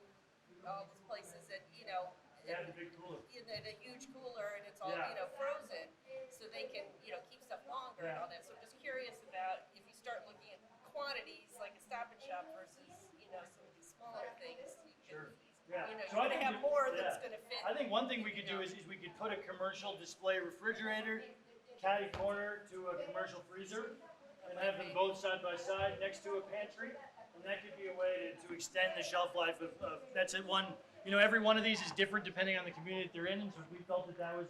all these places that, you know, Yeah, the big cooler. a huge cooler, and it's all, you know, frozen, so they can, you know, keep stuff longer and all that. So I'm just curious about if you start looking at quantities like a Stop and Shop versus, you know, some of these smaller things. You can, Yeah. you know, So I you're gonna think have more that's gonna fit. I think one thing we could do is we could put a commercial display refrigerator catty corner to a commercial freezer and have them both side by side next to a pantry. And that could be a way to extend the shelf life of that's it one. You know, every one of these is different depending on the community that they're in, and so we felt that was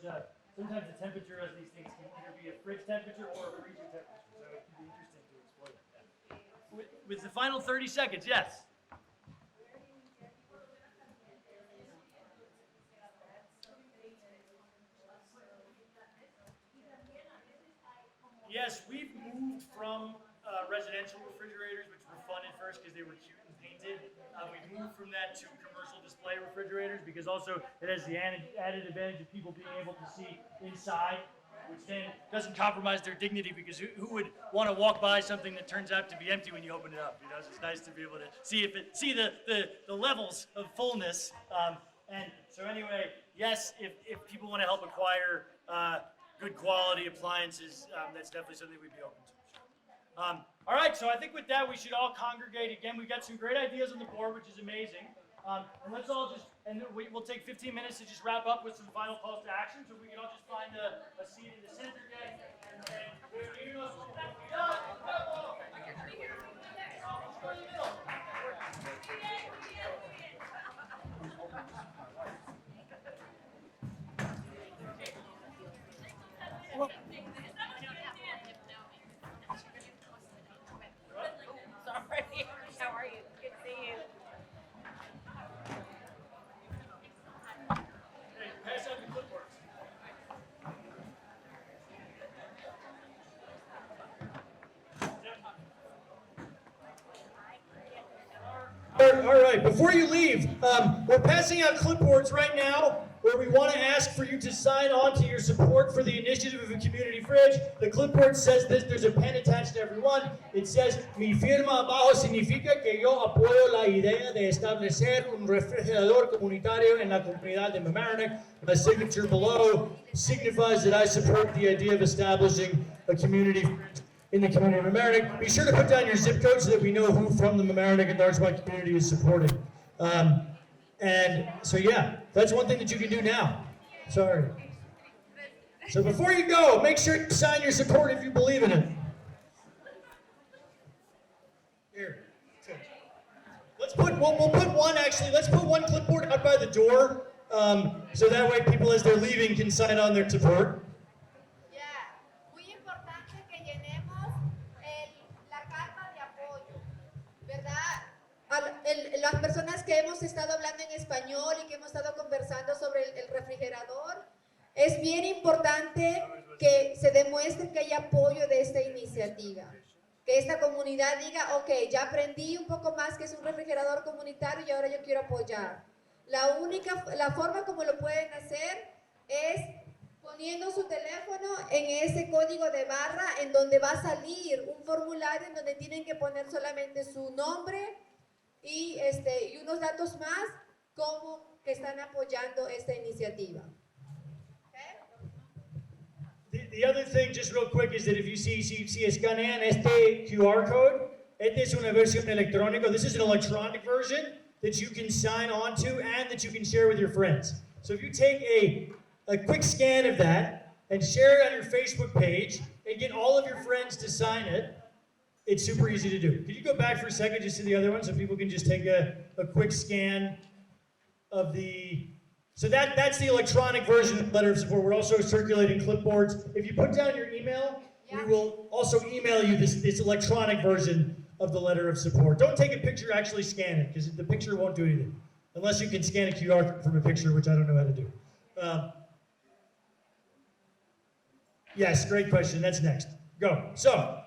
sometimes the temperature of these things can either be a fridge temperature or a freezer temperature. So it can be interesting to explore that. With the final 30 seconds, yes. Yes, we've moved from residential refrigerators, which were fun at first because they were cute and painted. We've moved from that to commercial display refrigerators because also it has the added advantage of people being able to see inside, which then doesn't compromise their dignity because who would want to walk by something that turns out to be empty when you open it up? You know, so it's nice to be able to see the levels of fullness. And so anyway, yes, if people want to help acquire good quality appliances, that's definitely something we'd be open to. All right, so I think with that we should all congregate again. We've got some great ideas on the board, which is amazing. And let's all just, and we'll take 15 minutes to just wrap up with some final calls to action, so we can all just find a seat in the center again. How are you? Good to see you. Hey, pass out the clipboards. All right, before you leave, we're passing out clipboards right now where we want to ask for you to sign on to your support for the initiative of a community fridge. The clipboard says this, there's a pen attached to every one. It says, mi firma abajo significa que yo apoyo la idea de establecer un refrigerador comunitario en la comunidad de Mamaroneck. My signature below signifies that I support the idea of establishing a community fridge in the community of Mamaroneck. Be sure to put down your zip code so that we know who from the Mamaroneck and Larchmont community is supporting. And so yeah, that's one thing that you can do now. Sorry. So before you go, make sure you sign your support if you believe in it. Here. Let's put we'll put one actually. Let's put one clipboard out by the door, so that way people as they're leaving can sign on their support. Muy importante que llenemos la carta de apoyo, ¿verdad? Las personas que hemos estado hablando en español y que hemos estado conversando sobre el refrigerador, es bien importante que se demuestre que hay apoyo de esta iniciativa. Que esta comunidad diga, ok, ya aprendí un poco más que es un refrigerador comunitario y ahora yo quiero apoyar. La forma como lo pueden hacer es poniendo su teléfono en ese código de barra en donde va a salir un formulario en donde tienen que poner solamente su nombre y unos datos más como que están apoyando esta iniciativa. The other thing, just real quick, is that if you see escanean este QR code, esta es una versión electrónica. This is an electronic version that you can sign on to and that you can share with your friends. So if you take a quick scan of that and share it on your Facebook page and get all of your friends to sign it, it's super easy to do. Could you go back for a second just to the other one so people can just take a quick scan of the... So that's the electronic version of the letter of support. We're also circulating clipboards. If you put down your email, we will also email you this electronic version of the letter of support. Don't take a picture, actually scan it, because the picture won't do anything. Unless you can scan a QR code from a picture, which I don't know how to do. Yes, great question. That's next. Go. So,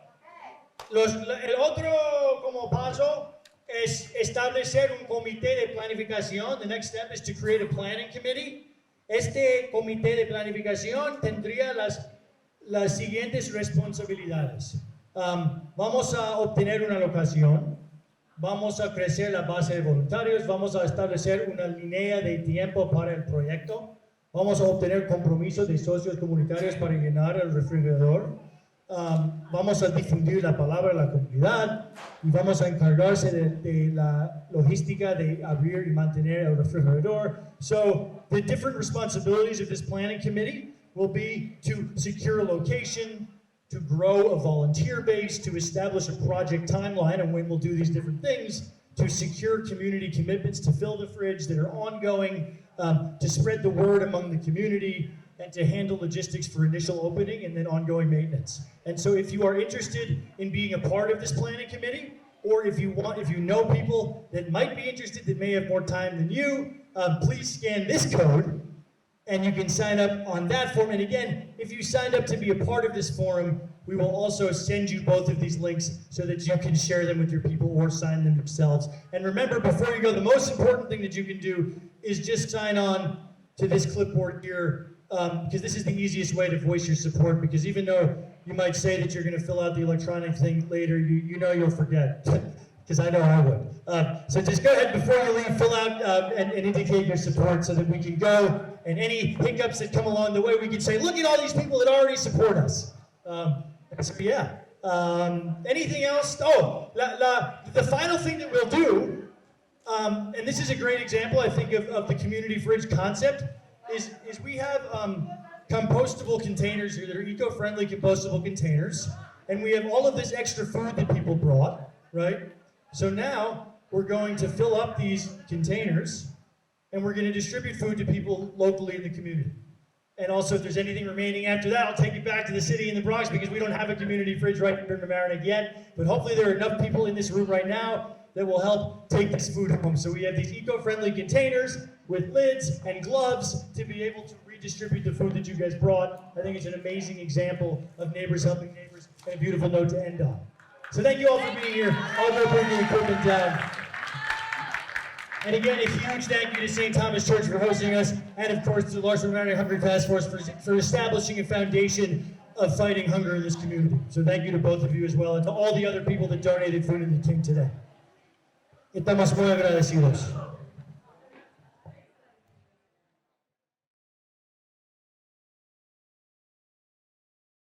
el otro como paso es establecer un comité de planificación. The next step is to create a planning committee. Este comité de planificación tendría las siguientes responsabilidades. Vamos a obtener una locación, vamos a crecer la base de voluntarios, vamos a establecer una línea de tiempo para el proyecto, vamos a obtener compromiso de socios comunitarios para llenar el refrigerador, vamos a difundir la palabra a la comunidad y vamos a encargarse de la logística de abrir y mantener el refrigerador. So the different responsibilities of this planning committee will be to secure a location, to grow a volunteer base, to establish a project timeline and when we'll do these different things, to secure community commitments to fill the fridge that are ongoing, to spread the word among the community, and to handle logistics for initial opening and then ongoing maintenance. And so if you are interested in being a part of this planning committee, or if you know people that might be interested that may have more time than you, please scan this code and you can sign up on that form. And again, if you signed up to be a part of this forum, we will also send you both of these links so that you can share them with your people or sign them yourselves. And remember, before you go, the most important thing that you can do is just sign on to this clipboard here, because this is the easiest way to voice your support, because even though you might say that you're going to fill out the electronic thing later, you know you'll forget, because I know I would. So just go ahead before you leave, fill out and indicate your support so that we can go, and any hiccups that come along the way, we can say, look at all these people that already support us. So yeah. Anything else? Oh, the final thing that we'll do, and this is a great example, I think, of the community fridge concept, is we have compostable containers here that are eco-friendly compostable containers, and we have all of this extra food that people brought, right? So now we're going to fill up these containers, and we're going to distribute food to people locally in the community. And also, if there's anything remaining after that, I'll take it back to the city in the Bronx, because we don't have a community fridge right here in Mamaroneck yet, but hopefully there are enough people in this room right now that will help take this food home. So we have these eco-friendly containers with lids and gloves to be able to redistribute the food that you guys brought. I think it's an amazing example of neighbors helping neighbors, and a beautiful note to end on. So thank you all for being here. I'll go bring the equipment down. And again, a huge thank you to St. Thomas Church for hosting us, and of course to the Larson Mamaroneck Hunger Task Force for establishing a foundation of fighting hunger in this community. So thank you to both of you as well, and to all the other people that donated food in the team today. Estamos muy agradecidos.